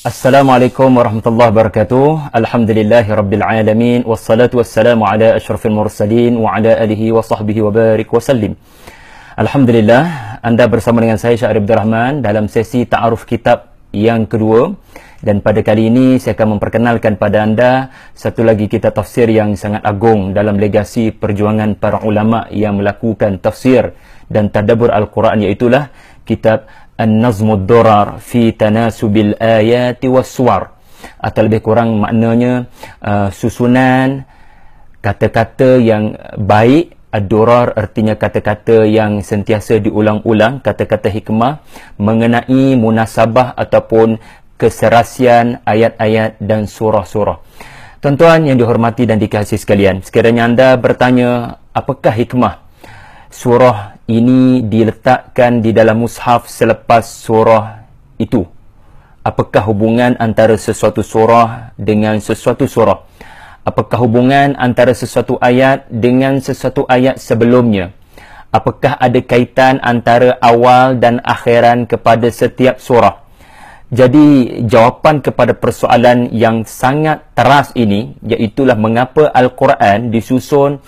Assalamualaikum warahmatullahi wabarakatuh. Alhamdulillahirabbil alamin wassalatu wassalamu ala asyrafil mursalin wa ala alihi wa sahbihi wa barik wa sallim. Alhamdulillah, anda bersama dengan saya Syarif Abdul Rahman dalam sesi ta'aruf kitab yang kedua, dan pada kali ini saya akan memperkenalkan pada anda satu lagi kitab tafsir yang sangat agung dalam legasi perjuangan para ulama yang melakukan tafsir dan tadabbur Al-Quran, iaitulah kitab An-Nazmud Durar fi Tanasubil Ayati Was-Suwar, atau lebih kurang maknanya susunan kata-kata yang baik. Ad-Durar artinya kata-kata yang sentiasa diulang-ulang, kata-kata hikmah mengenai munasabah ataupun keserasian ayat-ayat dan surah-surah. Tuan-tuan yang dihormati dan dikasihi sekalian, sekiranya anda bertanya apakah hikmah surah ini diletakkan di dalam mushaf selepas surah itu, apakah hubungan antara sesuatu surah dengan sesuatu surah, apakah hubungan antara sesuatu ayat dengan sesuatu ayat sebelumnya, apakah ada kaitan antara awal dan akhiran kepada setiap surah. Jadi jawapan kepada persoalan yang sangat teras ini, iaitulah mengapa Al-Quran disusun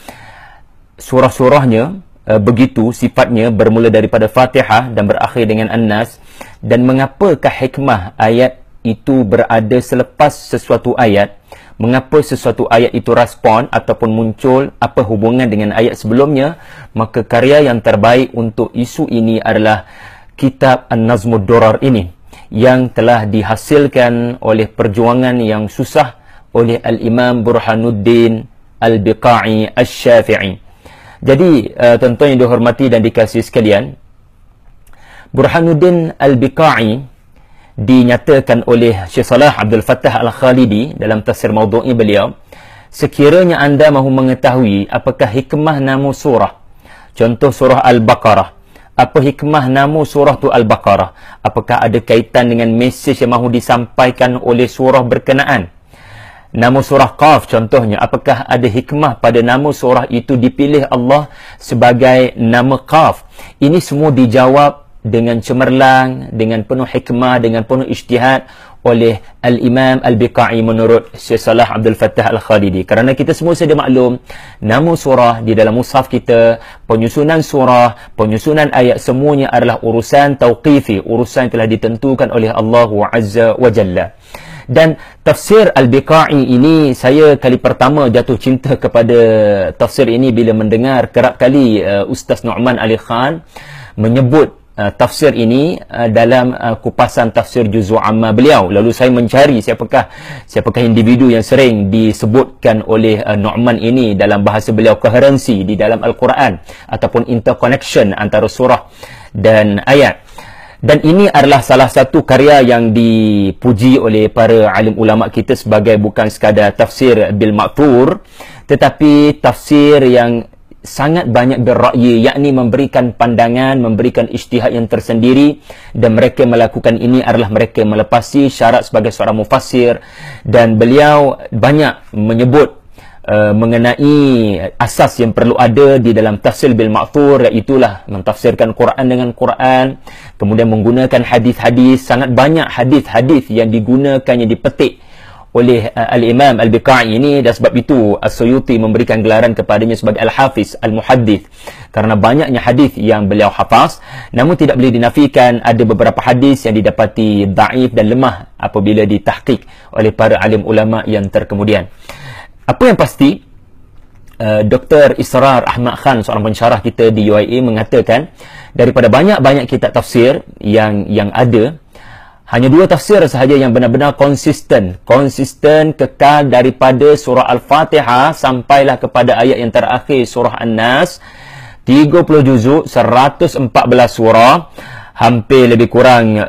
surah-surahnya begitu sifatnya, bermula daripada Fatihah dan berakhir dengan An-Nas, dan mengapakah hikmah ayat itu berada selepas sesuatu ayat, mengapa sesuatu ayat itu respon ataupun muncul, apa hubungan dengan ayat sebelumnya. Maka karya yang terbaik untuk isu ini adalah kitab An-Nazmud Durar ini, yang telah dihasilkan oleh perjuangan yang susah oleh Al-Imam Burhanuddin Al-Biqai Asy-Syafi'i. Jadi tuan-tuan yang dihormati dan dikasihi sekalian, Burhanuddin Al-Biqai dinyatakan oleh Syekh Salah Abdul Fattah Al-Khalidi dalam tafsir maudhu'i beliau, sekiranya anda mahu mengetahui apakah hikmah nama surah, contoh surah Al-Baqarah, apa hikmah nama surah tu Al-Baqarah, apakah ada kaitan dengan mesej yang mahu disampaikan oleh surah berkenaan. Nama surah Qaf contohnya, apakah ada hikmah pada nama surah itu dipilih Allah sebagai nama Qaf. Ini semua dijawab dengan cemerlang, dengan penuh hikmah, dengan penuh ijtihad oleh Al-Imam Al-Biqai menurut Syekh Salah Abdul Fattah Al-Khalidi. Kerana kita semua sedia maklum, nama surah di dalam mushaf kita, penyusunan surah, penyusunan ayat, semuanya adalah urusan tauqifi, urusan yang telah ditentukan oleh Allah Azza wa Jalla. Dan tafsir Al-Biqai ini, saya kali pertama jatuh cinta kepada tafsir ini bila mendengar kerap kali Ustaz Nu'man Ali Khan menyebut tafsir ini dalam kupasan tafsir Juz'u Amma beliau. Lalu saya mencari siapakah individu yang sering disebutkan oleh Nu'man ini dalam bahasa beliau, koherensi di dalam Al-Quran ataupun interconnection antara surah dan ayat. Dan ini adalah salah satu karya yang dipuji oleh para alim ulama kita sebagai bukan sekadar tafsir bil ma'thur, tetapi tafsir yang sangat banyak berra'yi, yakni memberikan pandangan, memberikan ijtihad yang tersendiri, dan mereka melakukan ini adalah mereka melepasi syarat sebagai seorang mufassir. Dan beliau banyak menyebut mengenai asas yang perlu ada di dalam tafsir bil ma'thur, iaitulah mentafsirkan Quran dengan Quran, kemudian menggunakan hadis-hadis. Sangat banyak hadis-hadis yang digunakan, yang dipetik oleh Al-Imam Al-Biqai ini, dan sebab itu As-Suyuti memberikan gelaran kepadanya sebagai Al-Hafiz Al-Muhaddith, kerana banyaknya hadis yang beliau hafaz. Namun tidak boleh dinafikan ada beberapa hadis yang didapati dhaif dan lemah apabila ditahqiq oleh para alim ulama yang terkemudian. Apa yang pasti, Dr. Israr Ahmad Khan, seorang pensyarah kita di UIA, mengatakan daripada banyak-banyak kitab tafsir yang ada, hanya dua tafsir sahaja yang benar-benar konsisten kekal daripada surah Al-Fatihah sampailah kepada ayat yang terakhir surah An-Nas, 30 juzuk, 114 surah, hampir lebih kurang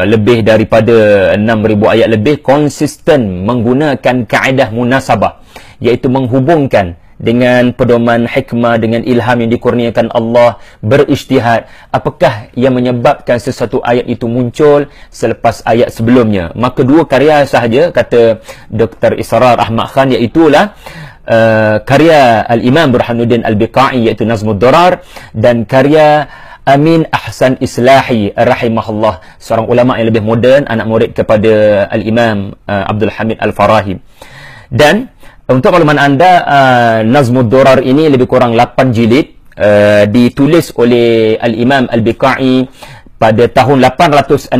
lebih daripada 6,000 ayat lebih, konsisten menggunakan kaedah munasabah, iaitu menghubungkan dengan pedoman hikmah, dengan ilham yang dikurniakan Allah, berijtihad apakah yang menyebabkan sesuatu ayat itu muncul selepas ayat sebelumnya. Maka dua karya sahaja, kata Dr. Israr Ahmad Khan, iaitulah karya Al-Imam Burhanuddin Al-Biqai, iaitu Nazmud Durar, dan karya Amin Ahsan Islahi rahimahullah, seorang ulama yang lebih moden, anak murid kepada Al-Imam Abdul Hamid Al-Farahi. Dan untuk makluman anda, Nazmud Durar ini lebih kurang 8 jilid, ditulis oleh Al-Imam Al-Biqai pada tahun 861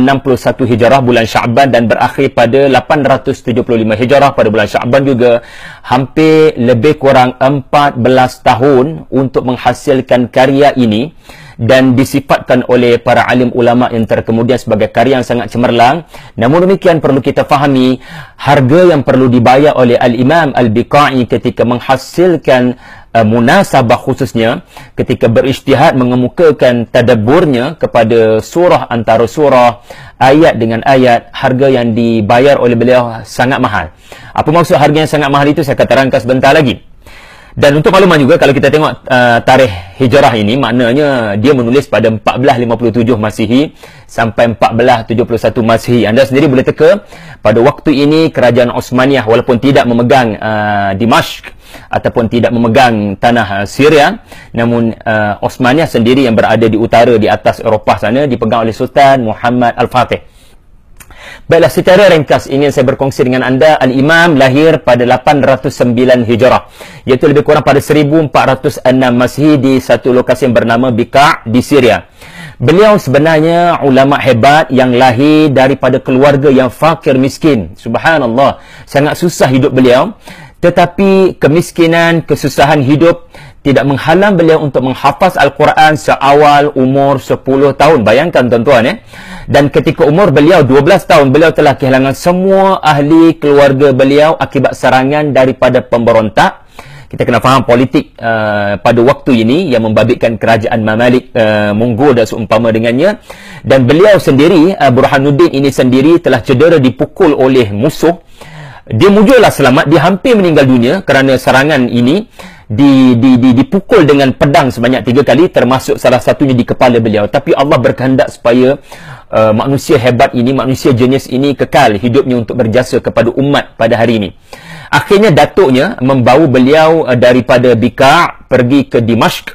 Hijrah bulan Sya'ban dan berakhir pada 875 Hijrah pada bulan Sya'ban juga. Hampir lebih kurang 14 tahun untuk menghasilkan karya ini, dan disifatkan oleh para alim ulama yang terkemudian sebagai karya yang sangat cemerlang. Namun demikian perlu kita fahami harga yang perlu dibayar oleh Al-Imam Al-Biqai ketika menghasilkan munasabah, khususnya ketika berijtihad mengemukakan tadabburnya kepada surah antara surah, ayat dengan ayat. Harga yang dibayar oleh beliau sangat mahal. Apa maksud harga yang sangat mahal itu saya akan terangkan sebentar lagi. Dan untuk makluman juga, kalau kita tengok tarikh hijrah ini, maknanya dia menulis pada 1457 Masihi sampai 1471 Masihi. Anda sendiri boleh teka, pada waktu ini kerajaan Osmaniyah walaupun tidak memegang Dimashq ataupun tidak memegang tanah Syria, namun Osmaniyah sendiri yang berada di utara, di atas Eropah sana, dipegang oleh Sultan Muhammad Al-Fatih. Baiklah, secara ringkas ini yang saya berkongsi dengan anda. Al-Imam lahir pada 809 Hijrah, iaitu lebih kurang pada 1406 Masihi di satu lokasi yang bernama Biqa' di Syria. Beliau sebenarnya ulama hebat yang lahir daripada keluarga yang fakir miskin. Subhanallah, sangat susah hidup beliau. Tetapi kemiskinan, kesusahan hidup tidak menghalang beliau untuk menghafaz Al-Quran seawal umur 10 tahun. Bayangkan tuan-tuan ya. Dan ketika umur beliau 12 tahun, beliau telah kehilangan semua ahli keluarga beliau akibat serangan daripada pemberontak. Kita kena faham politik pada waktu ini yang membabitkan kerajaan Mamalik, Mongol dan seumpama dengannya. Dan beliau sendiri, Burhanuddin ini sendiri, telah cedera dipukul oleh musuh. Dia mujurlah selamat, dia hampir meninggal dunia kerana serangan ini. Dipukul dengan pedang sebanyak 3 kali, termasuk salah satunya di kepala beliau. Tapi Allah berkehendak supaya manusia hebat ini, manusia jenis ini kekal hidupnya untuk berjasa kepada umat pada hari ini. Akhirnya datuknya membawa beliau daripada Biqa' pergi ke Dimashq,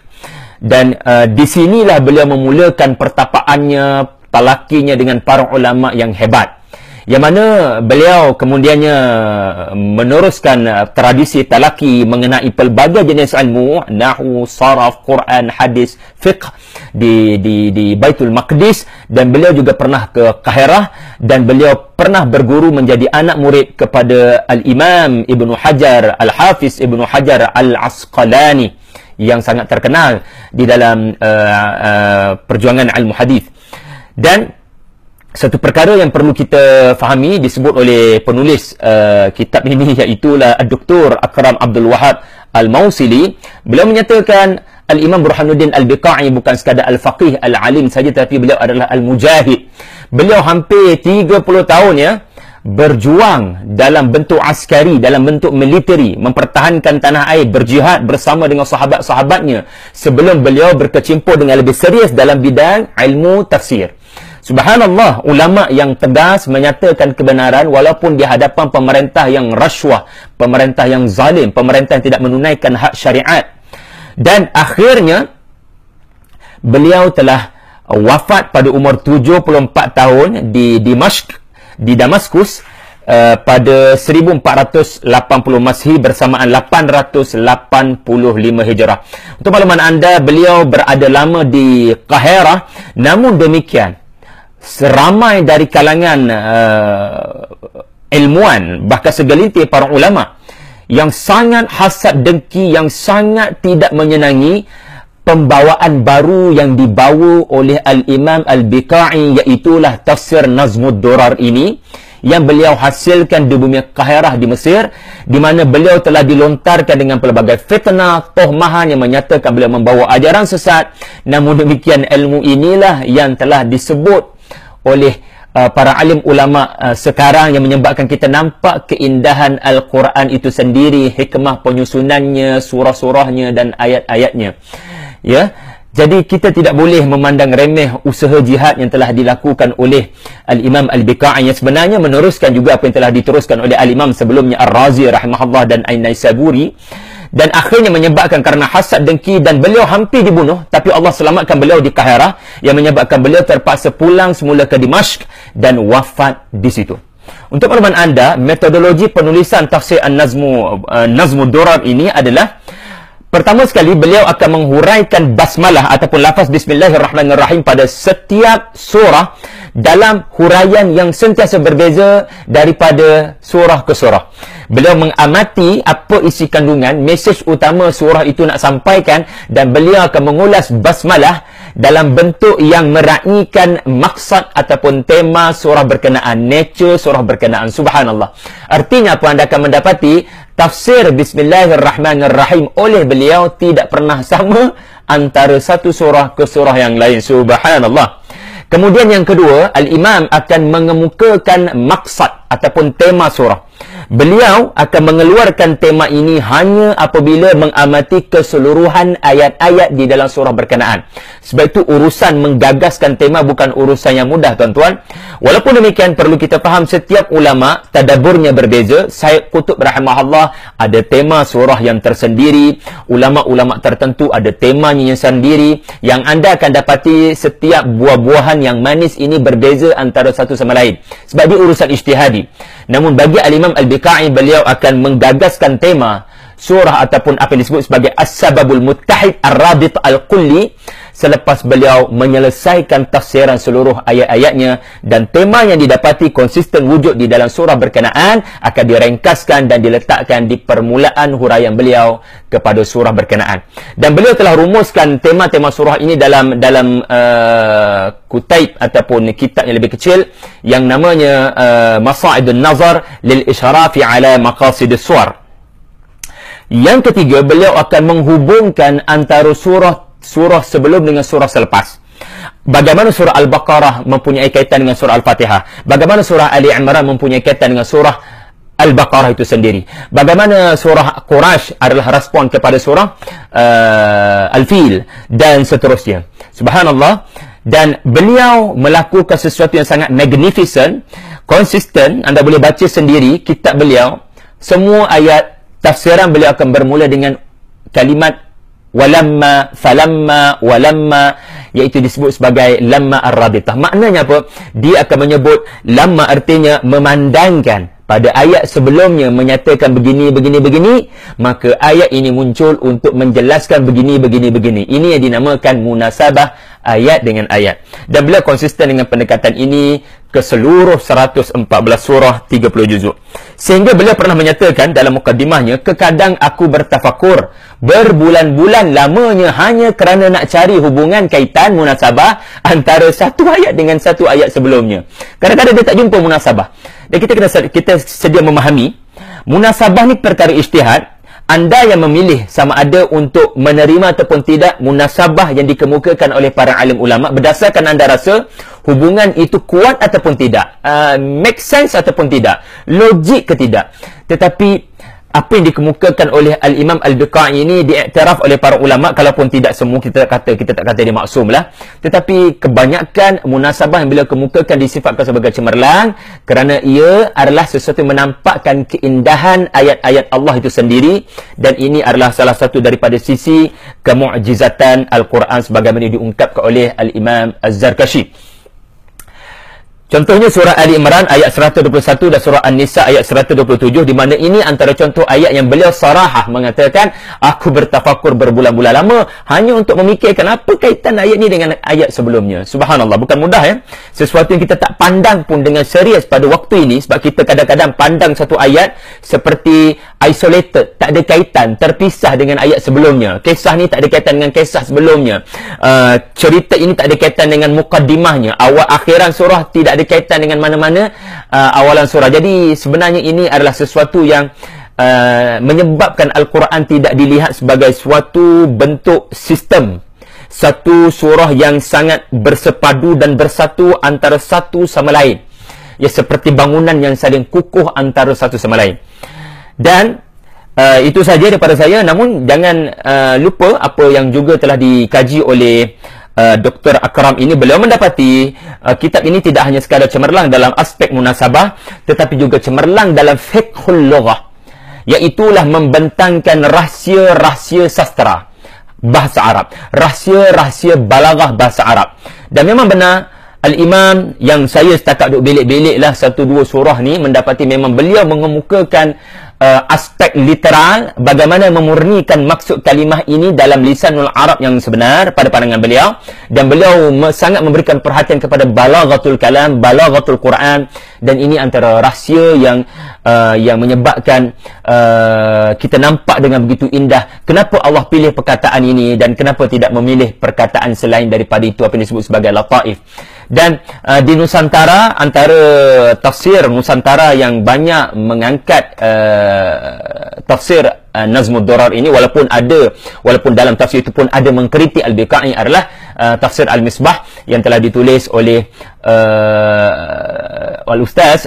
dan di sinilah beliau memulakan pertapaannya, talakinya dengan para ulama yang hebat, yang mana beliau kemudiannya meneruskan tradisi talaki mengenai pelbagai jenis ilmu, nahwu, saraf, Quran, hadis, fiqh di Baitul Maqdis. Dan beliau juga pernah ke Kahirah, dan beliau pernah berguru menjadi anak murid kepada Al-Imam Ibnu Hajar, Al-Hafiz Ibnu Hajar Al-Asqalani, yang sangat terkenal di dalam perjuangan ilmu hadis. Dan satu perkara yang perlu kita fahami disebut oleh penulis kitab ini, iaitulah Dr. Akram Abdul Wahab Al-Mausili. Beliau menyatakan Al-Imam Burhanuddin Al-Biqai bukan sekadar Al-Faqih Al-Alim saja, tapi beliau adalah Al-Mujahid. Beliau hampir 30 tahun ya berjuang dalam bentuk askari, dalam bentuk militeri, mempertahankan tanah air, berjihad bersama dengan sahabat-sahabatnya sebelum beliau berkecimpung dengan lebih serius dalam bidang ilmu tafsir. Subhanallah, ulama yang tegas menyatakan kebenaran walaupun di hadapan pemerintah yang rasuah, pemerintah yang zalim, pemerintah yang tidak menunaikan hak syariat. Dan akhirnya beliau telah wafat pada umur 74 tahun di Dimashq, di Damaskus, pada 1480 Masihi bersamaan 885 Hijrah. Untuk makluman anda, beliau berada lama di Kahirah. Namun demikian, seramai dari kalangan ilmuwan, bahkan segelintir para ulama yang sangat hasad dengki, yang sangat tidak menyenangi pembawaan baru yang dibawa oleh Al-Imam Al-Biqai, iaitulah tafsir Nazmud Durar ini, yang beliau hasilkan di bumi Kahirah di Mesir, di mana beliau telah dilontarkan dengan pelbagai fitnah, tohmahan yang menyatakan beliau membawa ajaran sesat. Namun demikian, ilmu inilah yang telah disebut oleh para alim ulama sekarang, yang menyebabkan kita nampak keindahan Al-Quran itu sendiri, hikmah penyusunannya, surah-surahnya dan ayat-ayatnya. Ya, jadi kita tidak boleh memandang remeh usaha jihad yang telah dilakukan oleh Al-Imam Al-Biqai, yang sebenarnya meneruskan juga apa yang telah diteruskan oleh Al-Imam sebelumnya Ar-Razi rahimahullah dan An-Naisaburi. dan akhirnya menyebabkan karena hasad, dengki, dan beliau hampir dibunuh, tapi Allah selamatkan beliau di Kahirah, yang menyebabkan beliau terpaksa pulang semula ke Dimashq dan wafat di situ. Untuk makluman anda, metodologi penulisan tafsir Nazmud Durar ini adalah, pertama sekali beliau akan menghuraikan basmalah ataupun lafaz Bismillahirrahmanirrahim pada setiap surah dalam huraian yang sentiasa berbeza daripada surah ke surah. Beliau mengamati apa isi kandungan, mesej utama surah itu nak sampaikan, dan beliau akan mengulas basmalah dalam bentuk yang meraihkan maksud ataupun tema surah berkenaan, nature surah berkenaan. Subhanallah. Artinya apa, anda akan mendapati tafsir Bismillahirrahmanirrahim oleh beliau tidak pernah sama antara satu surah ke surah yang lain. Subhanallah. Kemudian yang kedua, Al-Imam akan mengemukakan maksud ataupun tema surah. Beliau akan mengeluarkan tema ini hanya apabila mengamati keseluruhan ayat-ayat di dalam surah berkenaan. Sebab itu urusan menggagaskan tema bukan urusan yang mudah, tuan-tuan. Walaupun demikian, perlu kita faham setiap ulama tadaburnya berbeza. Syekh Qutb rahimahullah ada tema surah yang tersendiri. Ulama-ulama tertentu ada temanya yang sendiri. Yang anda akan dapati setiap buah-buahan yang manis ini berbeza antara satu sama lain. Sebab dia urusan ijtihadi. Namun bagi Al-Imam Al-Biqai, beliau akan menggagaskan tema surah ataupun apa yang disebut sebagai As-Sababul Muttahid Ar-Rabit Al-Kulli selepas beliau menyelesaikan tafsiran seluruh ayat-ayatnya, dan tema yang didapati konsisten wujud di dalam surah berkenaan akan direngkaskan dan diletakkan di permulaan huraian beliau kepada surah berkenaan. Dan beliau telah rumuskan tema-tema surah ini dalam kutaib ataupun kitab yang lebih kecil yang namanya Masa'idun Nazar lil Isyarafi ala Maqasidus Suwar. Yang ketiga, beliau akan menghubungkan antara surah sebelum dengan surah selepas. Bagaimana surah Al-Baqarah mempunyai kaitan dengan surah Al-Fatihah. Bagaimana surah Ali Imran mempunyai kaitan dengan surah Al-Baqarah itu sendiri. Bagaimana surah Quraisy adalah respon kepada surah Al-Fil dan seterusnya. Subhanallah. Dan beliau melakukan sesuatu yang sangat magnificent, konsisten. Anda boleh baca sendiri kitab beliau. Semua ayat tafsiran beliau akan bermula dengan kalimat walamma, falamma, walamma, iaitu disebut sebagai lamma ar-rabitah. Maknanya apa? Dia akan menyebut lamma, artinya memandangkan pada ayat sebelumnya menyatakan begini, begini, begini, maka ayat ini muncul untuk menjelaskan begini, begini, begini. Ini yang dinamakan munasabah ayat dengan ayat. Dan beliau konsisten dengan pendekatan ini ke seluruh 114 surah 30 juzuk. Sehingga beliau pernah menyatakan dalam mukaddimahnya, "Kadang aku bertafakur berbulan-bulan lamanya hanya kerana nak cari hubungan kaitan munasabah antara satu ayat dengan satu ayat sebelumnya." Kadang-kadang dia tak jumpa munasabah. Dan kita sedia memahami munasabah ni perkara ijtihad. Anda yang memilih sama ada untuk menerima ataupun tidak munasabah yang dikemukakan oleh para alim ulama berdasarkan anda rasa hubungan itu kuat ataupun tidak, make sense ataupun tidak, logik ke tidak. Tetapi apa yang dikemukakan oleh Al-Imam Al-Biqai ini diiktiraf oleh para ulama, kalaupun tidak semua kita tak kata dia maksum lah. Tetapi kebanyakan munasabah yang beliau kemukakan disifatkan sebagai cemerlang kerana ia adalah sesuatu yang menampakkan keindahan ayat-ayat Allah itu sendiri, dan ini adalah salah satu daripada sisi kemu'jizatan Al-Quran sebagaimana diungkapkan oleh Al-Imam Az-Zarkashi. Contohnya surah Ali Imran ayat 121 dan surah An-Nisa ayat 127, di mana ini antara contoh ayat yang beliau sarahah mengatakan, aku bertafakur berbulan-bulan lama hanya untuk memikirkan apa kaitan ayat ini dengan ayat sebelumnya. Subhanallah, bukan mudah ya. Sesuatu yang kita tak pandang pun dengan serius pada waktu ini, sebab kita kadang-kadang pandang satu ayat seperti isolated, tak ada kaitan, terpisah dengan ayat sebelumnya. Kisah ni tak ada kaitan dengan kisah sebelumnya. Cerita ini tak ada kaitan dengan mukaddimahnya. Awal akhiran surah tidak ada kaitan dengan mana-mana awalan surah. Jadi sebenarnya ini adalah sesuatu yang menyebabkan Al-Quran tidak dilihat sebagai suatu bentuk sistem, satu surah yang sangat bersepadu dan bersatu antara satu sama lain, ya, seperti bangunan yang saling kukuh antara satu sama lain. Dan itu saja daripada saya. Namun jangan lupa apa yang juga telah dikaji oleh Dr. Akram ini. Beliau mendapati kitab ini tidak hanya sekadar cemerlang dalam aspek munasabah, tetapi juga cemerlang dalam fiqhul lughah, Iaitulah membentangkan rahsia-rahsia sastra bahasa Arab, rahsia-rahsia balaghah bahasa Arab. Dan memang benar, Al-Imam yang saya setakat duk belik-belik lah 1-2 surah ni, mendapati memang beliau mengemukakan aspek literal, bagaimana memurnikan maksud kalimah ini dalam lisanul Arab yang sebenar pada pandangan beliau. Dan beliau sangat memberikan perhatian kepada balaghatul kalam, balaghatul Quran. Dan ini antara rahsia yang menyebabkan kita nampak dengan begitu indah kenapa Allah pilih perkataan ini dan kenapa tidak memilih perkataan selain daripada itu, apa yang disebut sebagai lataif. Dan di Nusantara, antara tafsir Nusantara yang banyak mengangkat tafsir Nazmud Durar ini, walaupun dalam tafsir itu pun ada mengkritik Al-Biqai, adalah tafsir Al-Misbah yang telah ditulis oleh Al-Ustaz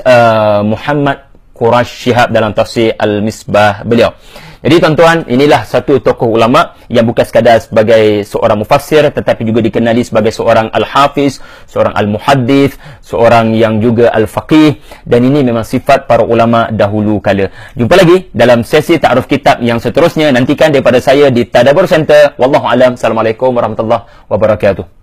Muhammad Qurash Shihab dalam tafsir Al-Misbah beliau. Jadi tuan-tuan, inilah satu tokoh ulama yang bukan sekadar sebagai seorang mufassir, tetapi juga dikenali sebagai seorang al-hafiz, seorang al-muhaddith, seorang yang juga al-faqih. Dan ini memang sifat para ulama dahulu kala. Jumpa lagi dalam sesi ta'aruf kitab yang seterusnya. Nantikan daripada saya di Tadabbur Center. Wallahu alam. Assalamualaikum warahmatullahi wabarakatuh.